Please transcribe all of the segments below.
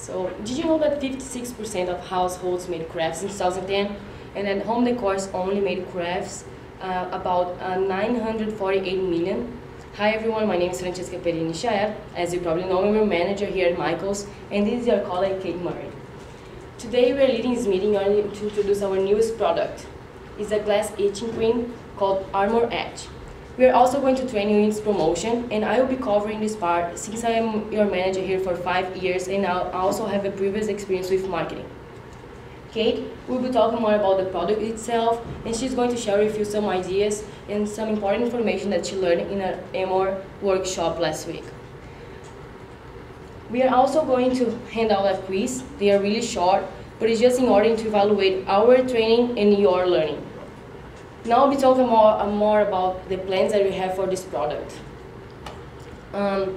So, did you know that 56% of households made crafts in 2010, and that home decors only made crafts about 948 million? Hi everyone, my name is Francesca Perini Chaer. As you probably know, I'm a manager here at Michaels, and this is your colleague Kate Murray. Today we are leading this meeting to introduce our newest product. It's a glass etching cream called Armor Etch. We are also going to train you in its promotion, and I will be covering this part since I am your manager here for 5 years, and I also have a previous experience with marketing. Kate will be talking more about the product itself, and she's going to share with you some ideas and some important information that she learned in an AMOR workshop last week. We are also going to hand out a quiz. They are really short, but it's just in order to evaluate our training and your learning. Now I'll be talking more about the plans that we have for this product. As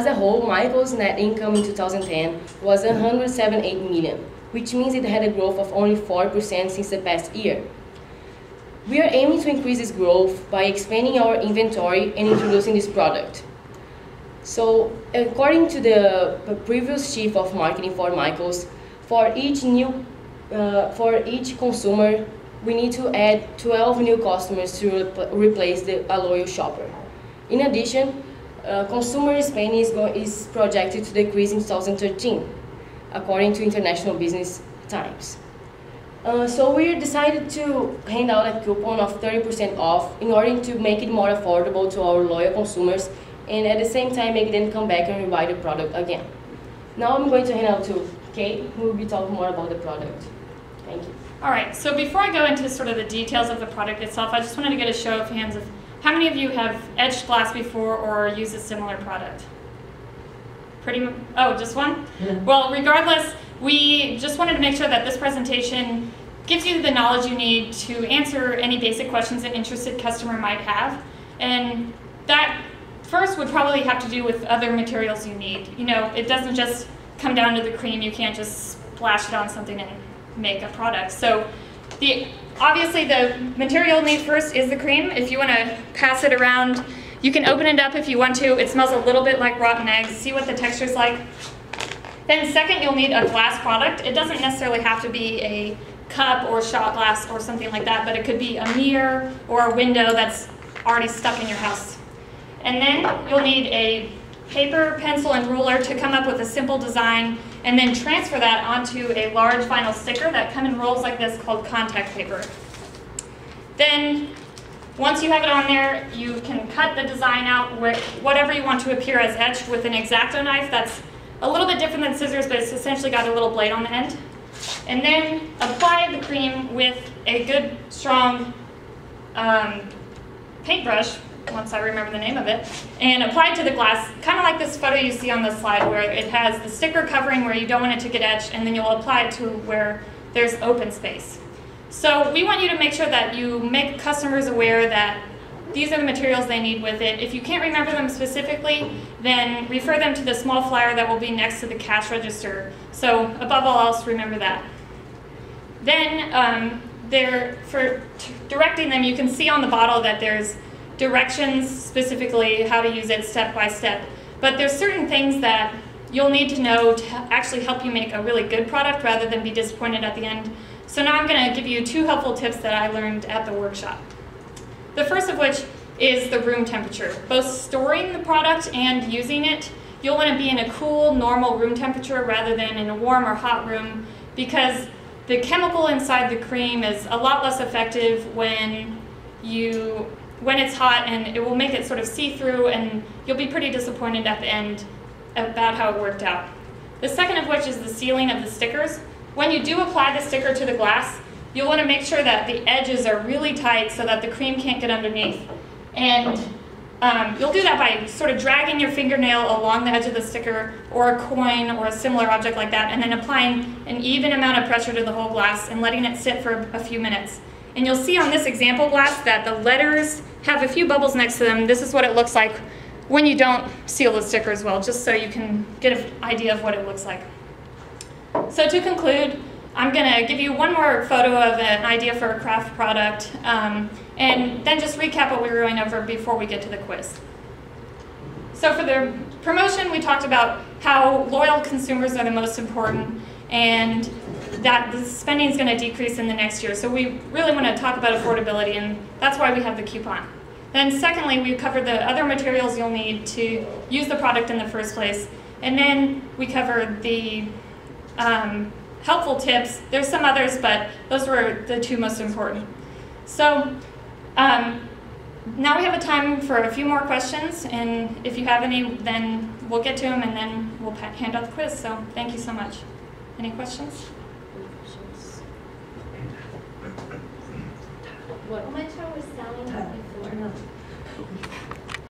a whole, Michael's net income in 2010 was 178 million, which means it had a growth of only 4% since the past year. We are aiming to increase this growth by expanding our inventory and introducing this product. So, according to the previous chief of marketing for Michael's, for each consumer, we need to add 12 new customers to replace a loyal shopper. In addition, consumer spending is projected to decrease in 2013, according to International Business Times. So we decided to hand out a coupon of 30% off in order to make it more affordable to our loyal consumers, and at the same time make them come back and buy the product again. Now I'm going to hand out to Kate, who will be talking more about the product. Thank you. All right, so before I go into sort of the details of the product itself, I just wanted to get a show of hands of how many of you have etched glass before or used a similar product? Oh, just one? Yeah. Well, regardless, we just wanted to make sure that this presentation gives you the knowledge you need to answer any basic questions an interested customer might have. And that first would probably have to do with other materials you need. You know, it doesn't just come down to the cream. You can't just splash it on something and make a product. So obviously the material you'll need first is the cream. If you want to pass it around, you can open it up if you want to. It smells a little bit like rotten eggs. See what the texture's like. Then second, you'll need a glass product. It doesn't necessarily have to be a cup or shot glass or something like that, but it could be a mirror or a window that's already stuck in your house. And then you'll need a paper, pencil, and ruler to come up with a simple design, and then transfer that onto a large vinyl sticker that come in rolls like this called contact paper. Then, once you have it on there, you can cut the design out with whatever you want to appear as etched with an X-Acto knife. That's a little bit different than scissors, but it's essentially got a little blade on the end. And then apply the cream with a good, strong paintbrush, once I remember the name of it, and apply it to the glass, kind of like this photo you see on the slide where it has the sticker covering where you don't want it to get etched, and then you'll apply it to where there's open space. So we want you to make sure that you make customers aware that these are the materials they need with it. If you can't remember them specifically, then refer them to the small flyer that will be next to the cash register. So above all else, remember that. Then for directing them, you can see on the bottle that there's directions, specifically how to use it step by step. But there's certain things that you'll need to know to actually help you make a really good product rather than be disappointed at the end. So now I'm going to give you 2 helpful tips that I learned at the workshop. The first of which is the room temperature. Both storing the product and using it, you'll want to be in a cool, normal room temperature rather than in a warm or hot room, because the chemical inside the cream is a lot less effective when it's hot, and it will make it sort of see-through, and you'll be pretty disappointed at the end about how it worked out. The second of which is the sealing of the stickers. When you do apply the sticker to the glass, you'll want to make sure that the edges are really tight so that the cream can't get underneath. And you'll do that by sort of dragging your fingernail along the edge of the sticker or a coin or a similar object like that, and then applying an even amount of pressure to the whole glass and letting it sit for a few minutes. And you'll see on this example glass that the letters have a few bubbles next to them. This is what it looks like when you don't seal the stickers well, just so you can get an idea of what it looks like. So to conclude, I'm going to give you one more photo of an idea for a craft product, and then just recap what we were going over before we get to the quiz. So for the promotion, we talked about how loyal consumers are the most important, and that the spending is going to decrease in the next year. So we really want to talk about affordability, and that's why we have the coupon. Then secondly, we covered the other materials you'll need to use the product in the first place. And then we covered the helpful tips. There's some others, but those were the two most important. So now we have a time for a few more questions, and if you have any, then we'll get to them, and then we'll hand out the quiz. So thank you so much. Any questions? How much are we selling before?